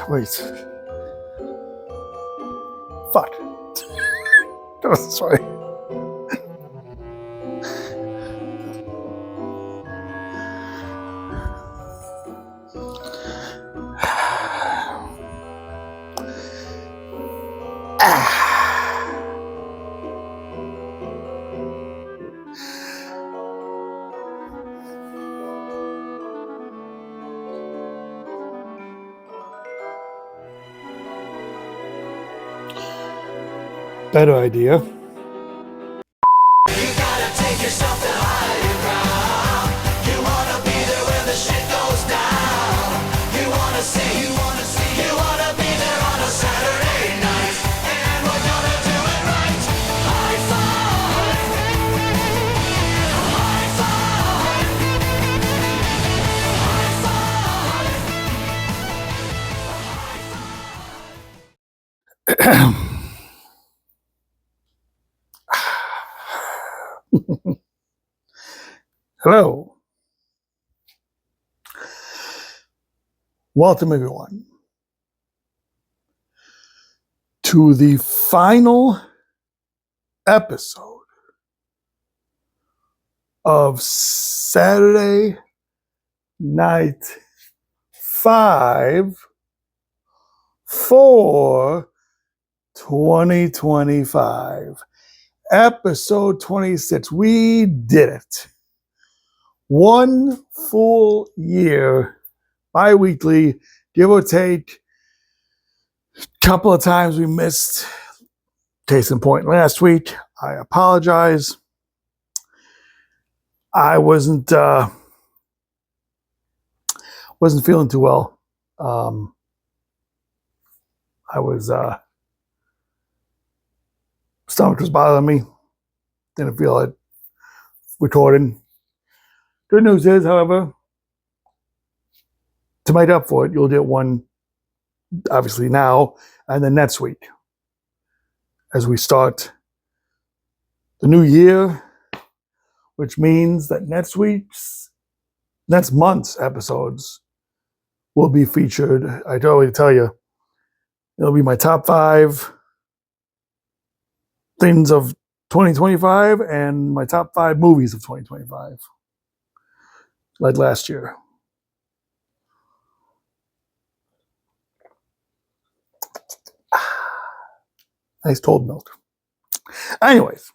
Wait. Fuck. Sorry. Better idea. You gotta take yourself to higher ground. You wanna be there when the shit goes down. You wanna be there on a Saturday night. And we're gonna do it right. High five. High five. High five. Hello. Welcome, everyone, to the final episode of Saturday Night 5 for 2025. Episode 26. We did it. 1 full year, bi-weekly, give or take. A couple of times we missed. Case in point, last week. I apologize. I wasn't feeling too well. Stomach was bothering me. Didn't feel like recording. Good news is, however, to make up for it, you'll get one, obviously now, and then next week, as we start the new year, which means that next month's episodes will be featured. I can already tell you, it'll be my top 5 things of 2025 and my top 5 movies of 2025. Like last year. Nice cold milk. Anyways,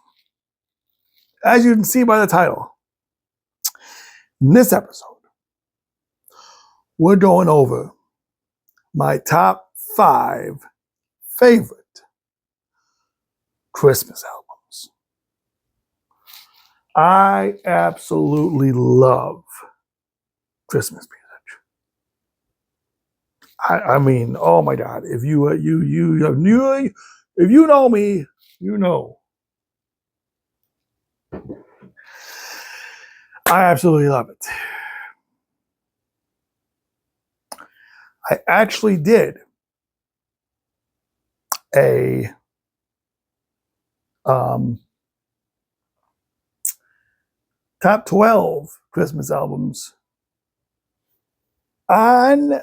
as you can see by the title, in this episode, we're going over my top 5 favorite Christmas albums. I absolutely love Christmas music. I mean, oh my God! If you know me, you know. I absolutely love it. I actually did a top 12 Christmas albums on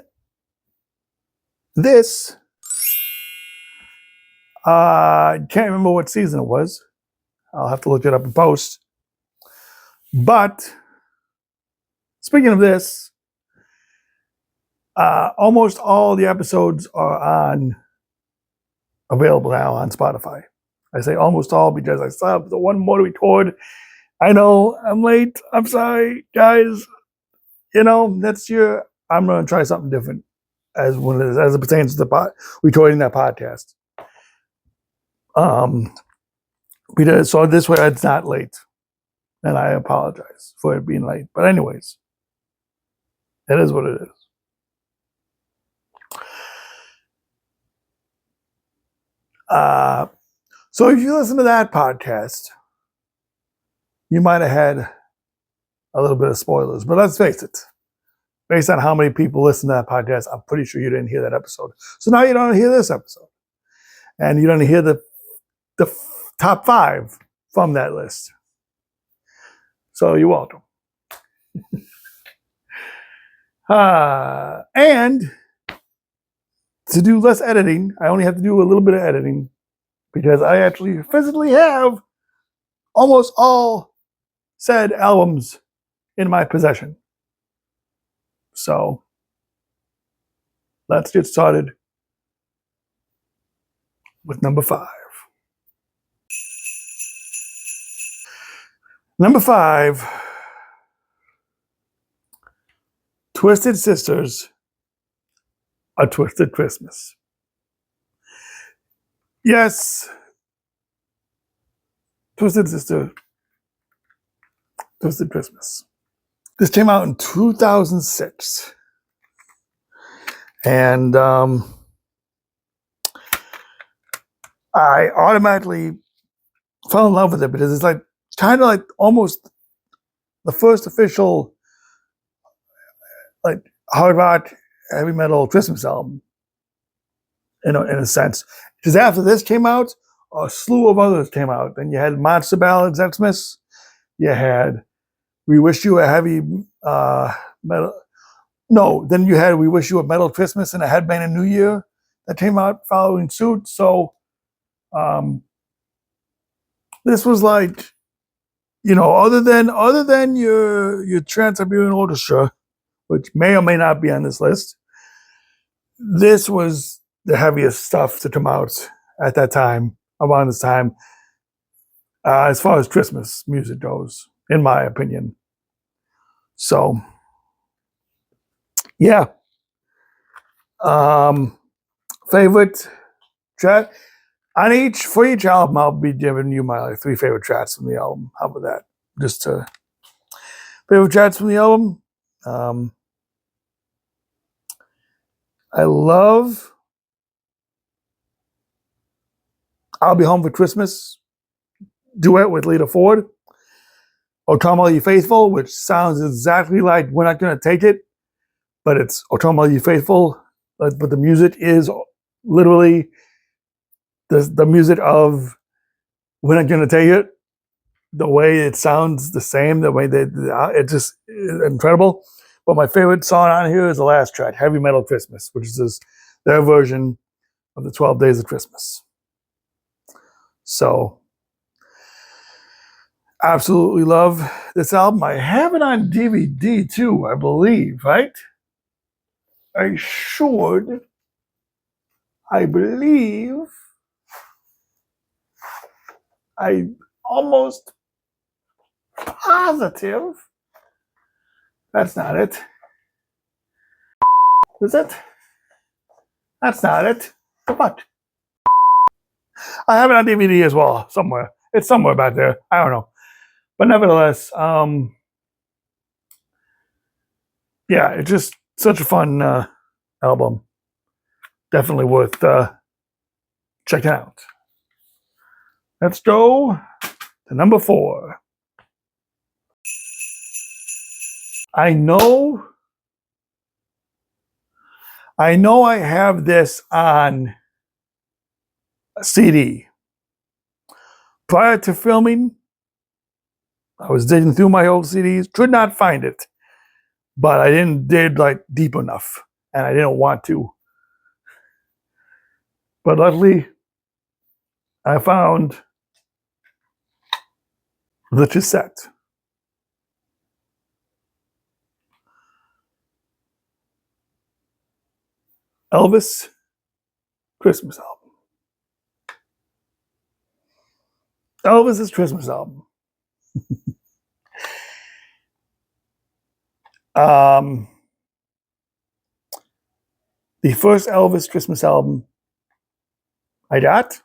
this. Can't remember what season it was. I'll have to look it up in post. But speaking of this, almost all the episodes are available now on Spotify. I say almost all because I still have the one more to record. I know I'm late. I'm sorry, guys. You know, next year I'm going to try something different as it pertains to the recording that podcast. Because so this way it's not late, and I apologize for it being late. But anyways, it is what it is. So if you listen to that podcast, you might have had a little bit of spoilers. But let's face it, based on how many people listen to that podcast, I'm pretty sure you didn't hear that episode. So now you don't hear this episode. And you don't hear the top 5 from that list. So you're welcome. And to do less editing. I only have to do a little bit of editing because I actually physically have almost all said albums in my possession. So let's get started with number 5. Number 5, Twisted Sisters, A Twisted Christmas. Yes, Twisted Sister, Twisted Christmas. This came out in 2006. And I automatically fell in love with it because it's like kind of like almost the first official like hard rock heavy metal Christmas album in a sense. Because after this came out, a slew of others came out. Then you had Monster Ballads, Xmas. You had We Wish You a Heavy Metal. No, then you had We Wish You a Metal Christmas and a Headbanging New Year that came out following suit. So this was like, you know, other than your Trans-Siberian Orchestra, which may or may not be on this list, this was the heaviest stuff to come out at that time, around this time, as far as Christmas music goes, in my opinion. So, yeah. Favorite track for each album, I'll be giving you my 3 favorite tracks from the album. How about that? Just favorite tracks from the album. I love I'll Be Home for Christmas duet with Lita Ford. O Come All You Faithful, which sounds exactly like We're Not Gonna Take It, but it's O Come All You Faithful. But the music is literally the music of We're Not Gonna Take It. The way it sounds the same, the way it just is incredible. But my favorite song on here is the last track, Heavy Metal Christmas, which is their version of the 12 Days of Christmas. So, absolutely love this album. I have it on DVD too, I believe, right? I believe. I'm almost positive. That's not it. Is it? That's not it. What? I have it on DVD as well, somewhere. It's somewhere back there. I don't know. But nevertheless, yeah, it's just such a fun album. Definitely worth checking out. Let's go to number 4. I know I have this on a CD. Prior to filming, I was digging through my old CDs, could not find it, but I didn't dig like deep enough, and I didn't want to. But luckily, I found the cassette. Elvis Christmas album. Elvis's Christmas album. The first Elvis Christmas album I got,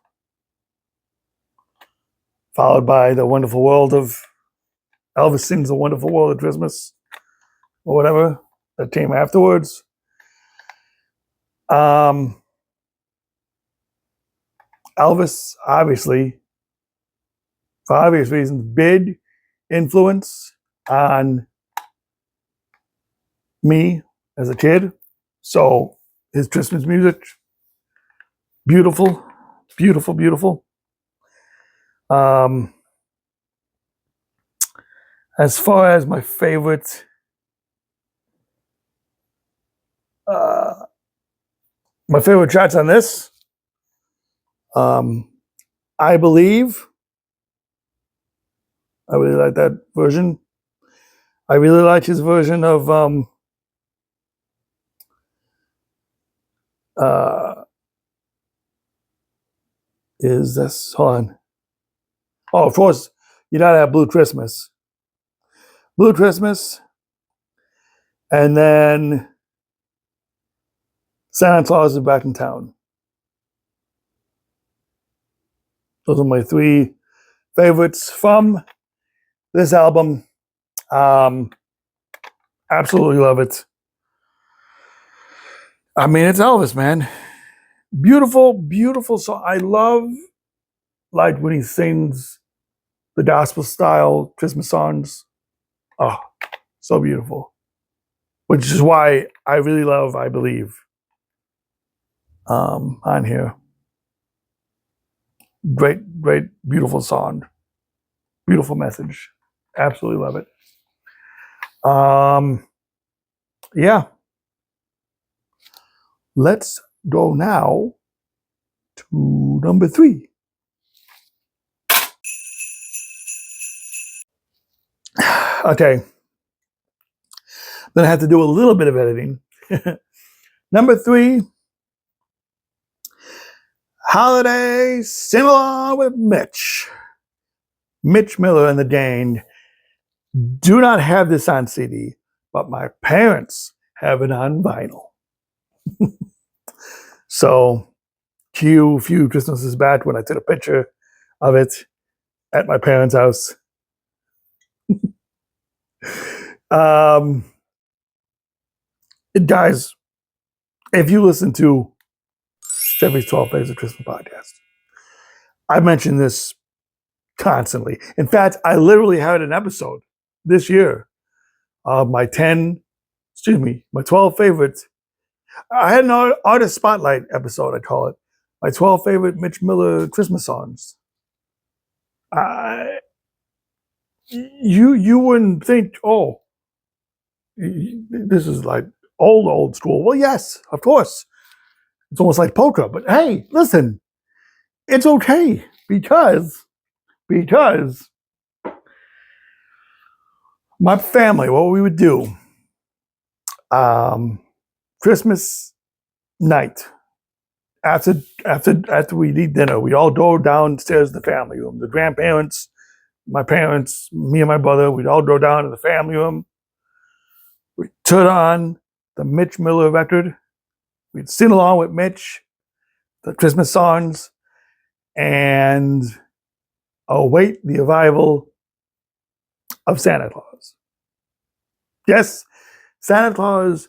followed by The Wonderful World of Elvis Sings The Wonderful World of Christmas, or whatever that came afterwards. Elvis, obviously, for obvious reasons, big influence on me as a kid. So his Christmas music, beautiful, beautiful, beautiful. As far as my favorite My favorite tracks on this, I Believe. I really like that version. I really like his version of is this, hold on. Oh, of course, you gotta have Blue Christmas. Blue Christmas, and then Santa Claus is Back in Town. Those are my three favorites from this album. Absolutely love it. I mean, it's Elvis, man. Beautiful, beautiful song. I love like when he sings the gospel style Christmas songs. Oh, so beautiful. Which is why I really love I Believe on here. Great, great, beautiful song. Beautiful message. Absolutely love it. Yeah. Let's go now to number 3. Okay. Then I have to do a little bit of editing. Number 3, Holiday Sing Along with Mitch. Mitch Miller and the Gang do not have this on CD, but my parents have it on vinyl. So, a few Christmases back when I took a picture of it at my parents' house. Guys, if you listen to Jeffy's 12 Faves of Christmas Podcast, I mentioned this constantly. In fact, I literally had an episode this year of my 12 favorites. I had an artist spotlight episode, I call it. My 12 favorite Mitch Miller Christmas songs. You wouldn't think, oh, this is like old school. Well, yes, of course. It's almost like polka. But hey, listen, it's okay because my family, what we would do, Christmas night, after we eat dinner, we all go downstairs to the family room. The grandparents, my parents, me and my brother, we'd all go down to the family room. We'd turn on the Mitch Miller record. We'd sing along with Mitch, the Christmas songs, and await the arrival of Santa Claus. Yes, Santa Claus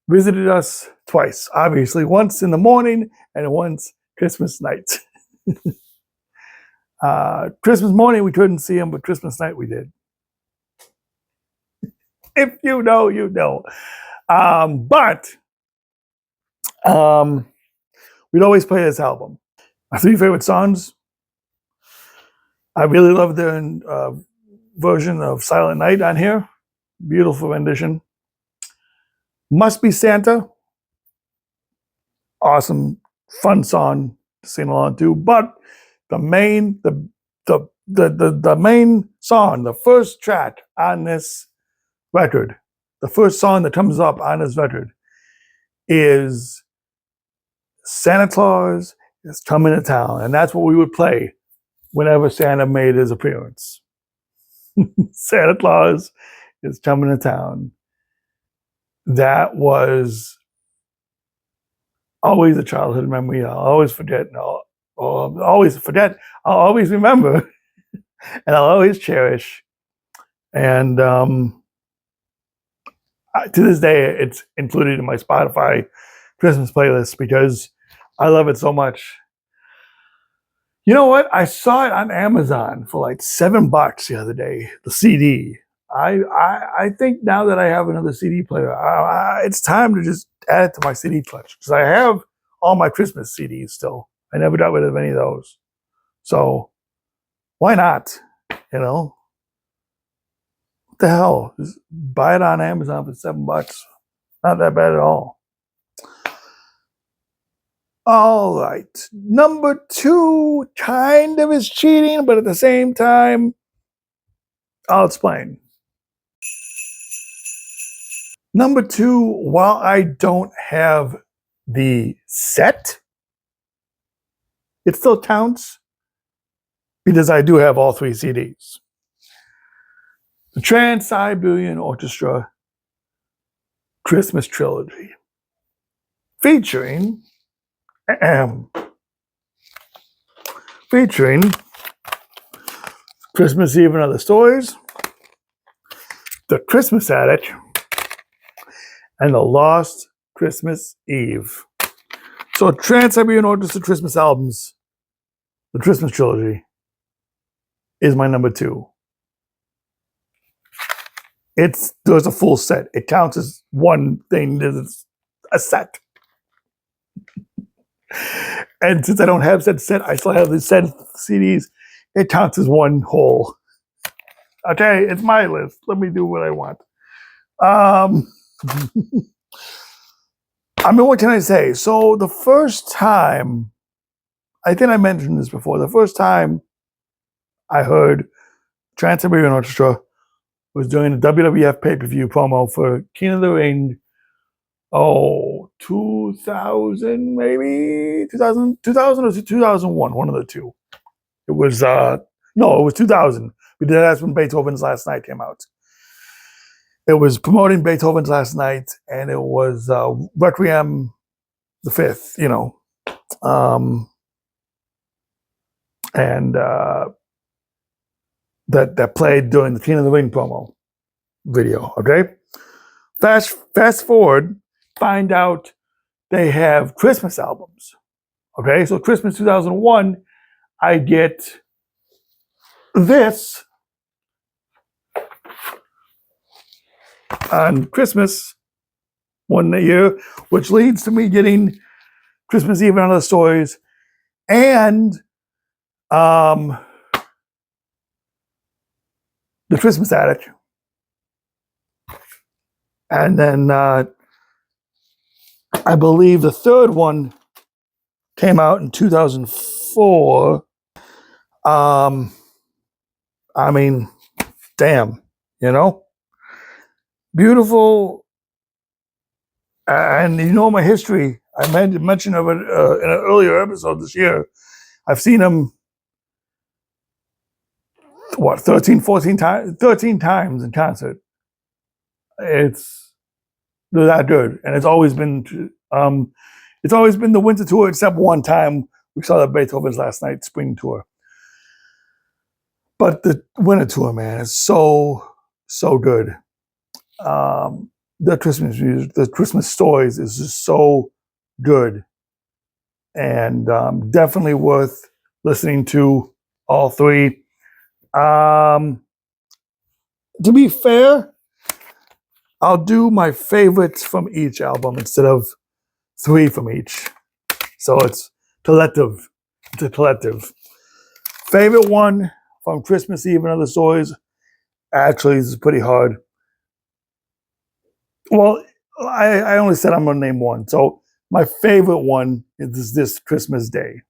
visited us twice, obviously, once in the morning and once Christmas night. Christmas morning we couldn't see him, but Christmas night we did. If you know, you know. We'd always play this album. My 3 favorite songs. I really love the version of Silent Night on here. Beautiful rendition. Must Be Santa. Awesome, fun song to sing along to. But the main song, the first track on this record, the first song that comes up on this record is Santa Claus is Coming to Town. And that's what we would play whenever Santa made his appearance. Santa Claus is Coming to Town. That was always a childhood memory. I'll always forget. I'll always remember. And I'll always cherish. And to this day, it's included in my Spotify Christmas playlist because I love it so much. You know what? I saw it on Amazon for like $7 the other day, the CD. I think now that I have another CD player, it's time to just add it to my CD collection because I have all my Christmas CDs still. I never got rid of any of those. So why not? You know? What the hell? Just buy it on Amazon for $7. Not that bad at all. All right. Number 2 kind of is cheating, but at the same time, I'll explain. Number 2, while I don't have the set, it still counts because I do have all 3 CDs. The Trans-Siberian Orchestra Christmas Trilogy, featuring Christmas Eve and Other Stories, The Christmas Attic, and The Lost Christmas Eve. So Trans-Siberian Orchestra Christmas albums, the Christmas Trilogy, is my number 2. There's a full set. It counts as one thing. There's a set. And since I don't have said set, I still have the set CDs. It counts as one whole. Okay, it's my list. Let me do what I want. I mean, what can I say? So the first time, I think I mentioned this before, the first time I heard Trans-Siberian Orchestra was doing a WWF pay-per-view promo for King of the Ring, 2000 maybe? 2000 or 2001, one of the two. It was, no, it was 2000. That's when Beethoven's Last Night came out. It was promoting Beethoven's Last Night, and it was Requiem the Fifth, and that played during the King of the Ring promo video. Okay, fast forward, find out they have Christmas albums. Okay, so Christmas 2001, I get this on Christmas one year, which leads to me getting Christmas Eve and Other Stories, and the Christmas Attic. And then I believe the third one came out in 2004. I mean, damn, beautiful. And my history, I mentioned of it in an earlier episode this year. I've seen them, 13 times in concert. They're that good. And it's always been the winter tour, except one time we saw the Beethoven's Last Night spring tour. But the winter tour, man, is so good. The Christmas music, the Christmas stories is just so good. And definitely worth listening to all 3. To be fair, I'll do my favorites from each album instead of 3 from each. So it's collective. It's a collective. Favorite one from Christmas Eve and Other Stories. Actually, this is pretty hard. Well, I only said I'm going to name one. So my favorite one is This Christmas Day.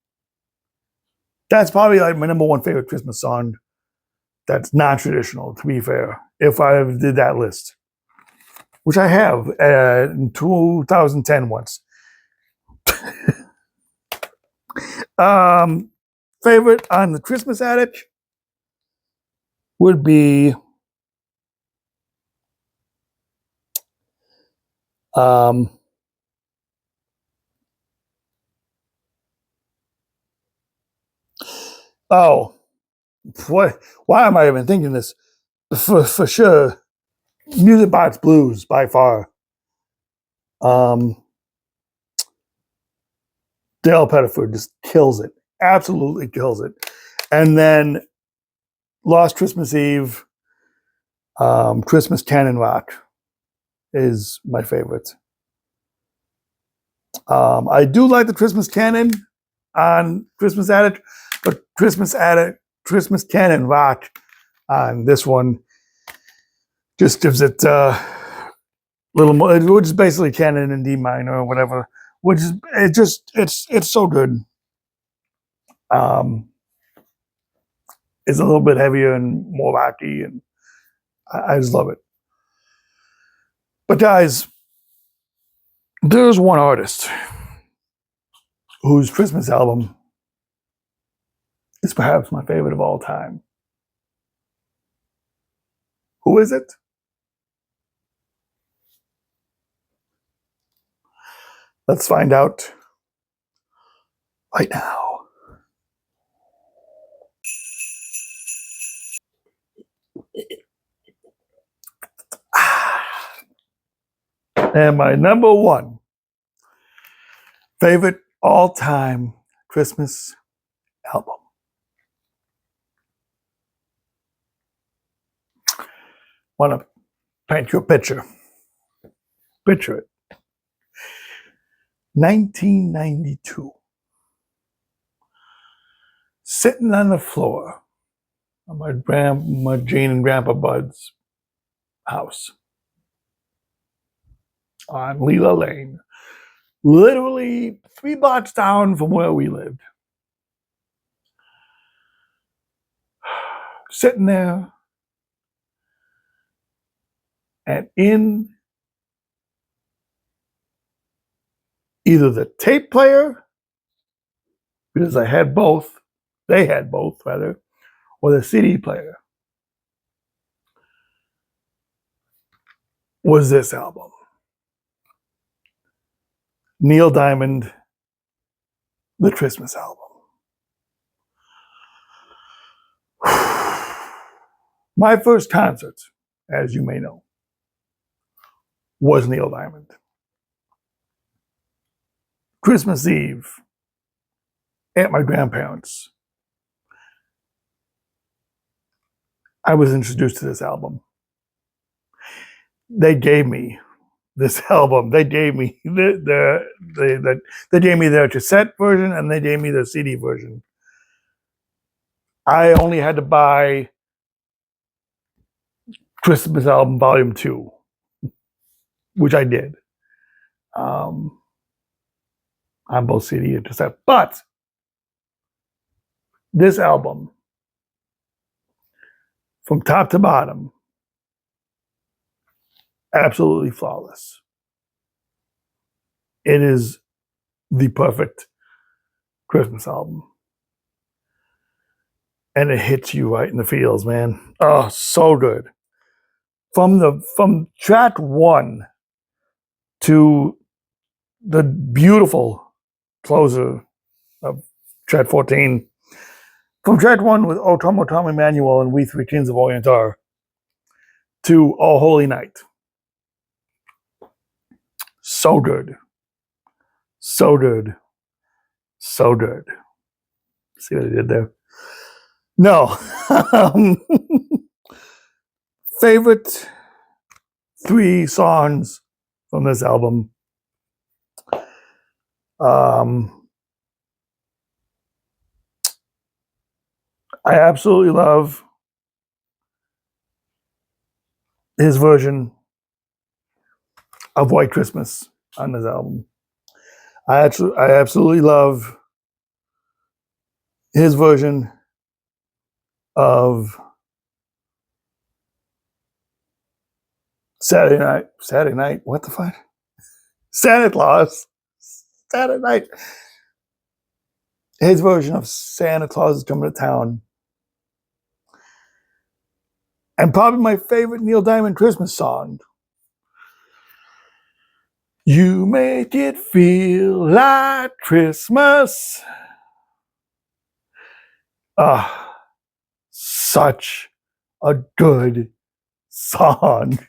That's probably like my number 1 favorite Christmas song. That's not traditional, to be fair, if I ever did that list, which I have in 2010 once. Favorite on the Christmas Attic would be why am I even thinking this? For sure, Music Box Blues by far. Dale Pettiford just kills it, absolutely kills it. And then Lost Christmas Eve, Christmas Canon Rock is my favorite. I do like the Christmas Canon on Christmas Attic, but Christmas Canon Rock on this one just gives it a little more. It's basically canon in D minor or whatever which is it's so good. It's a little bit heavier and more rocky, and I just love it. But guys, there's one artist whose Christmas album is perhaps my favorite of all time. Who is it? Let's find out right now. And my number one favorite all-time Christmas album. Want to paint you a picture. Picture it. 1992. Sitting on the floor of my Jane and Grandpa Bud's house on Leela Lane, literally 3 blocks down from where we lived. Sitting there, and in either the tape player, because I had both, they had both rather, or the CD player, was this album. Neil Diamond, The Christmas Album. My first concert, as you may know, was Neil Diamond. Christmas Eve at my grandparents', I was introduced to this album. They gave me this album. They gave me they gave me their cassette version and they gave me the CD version. I only had to buy Christmas Album Volume 2, which I did. On both CD and cassette. But this album, from top to bottom, absolutely flawless. It is the perfect Christmas album. And it hits you right in the feels, man. Oh, so good. From track 1 to the beautiful closer of track 14. From track 1 with O Tom, O Tom Emmanuel and We Three Kings of Orient Are to Oh Holy Night. So good. So good. So good. See what I did there? No. Favorite 3 songs from this album. I absolutely love his version of White Christmas on this album. I absolutely love his version of Saturday Night, what the fuck? Santa Claus. Saturday Night. His version of Santa Claus is Coming to Town. And probably my favorite Neil Diamond Christmas song. You make it feel like Christmas. Such a good song.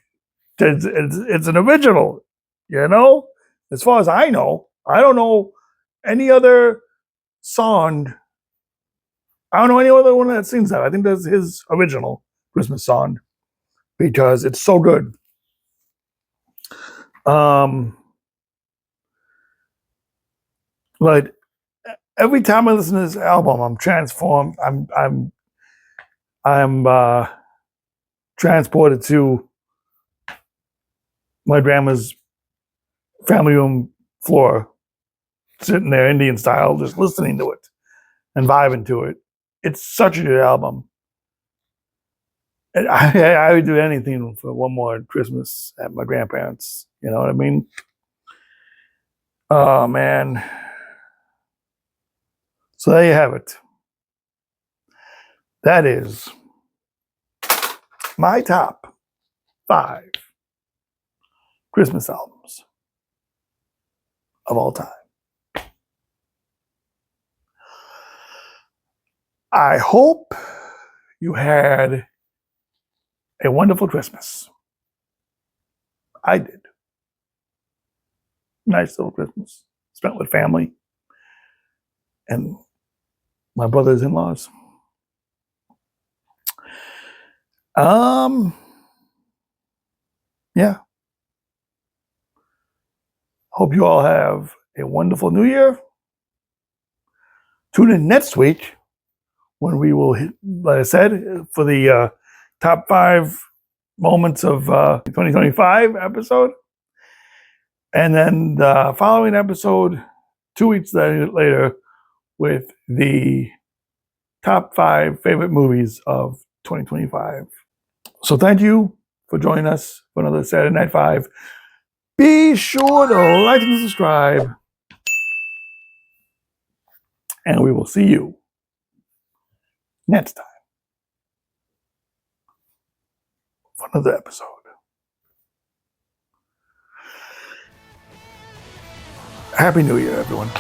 It's an original, you know? As far as I know, I don't know any other song. I don't know any other one that sings that. I think that's his original Christmas song because it's so good. Like every time I listen to this album, I'm transformed. I'm transported to my grandma's family room floor sitting there Indian style, just listening to it and vibing to it. It's such a good album. And I would do anything for one more Christmas at my grandparents'. You know what I mean? Oh, man. So there you have it. That is my top 5 Christmas albums of all time. I hope you had a wonderful Christmas. I did. Nice little Christmas. Spent with family and my brothers-in-laws. Yeah. Hope you all have a wonderful new year. Tune in next week when we will, like I said, for the top 5 moments of 2025 episode. And then the following episode, 2 weeks later, with the top 5 favorite movies of 2025. So thank you for joining us for another Saturday Night 5. Be sure to like and subscribe. And we will see you next time for another episode. Happy New Year, everyone.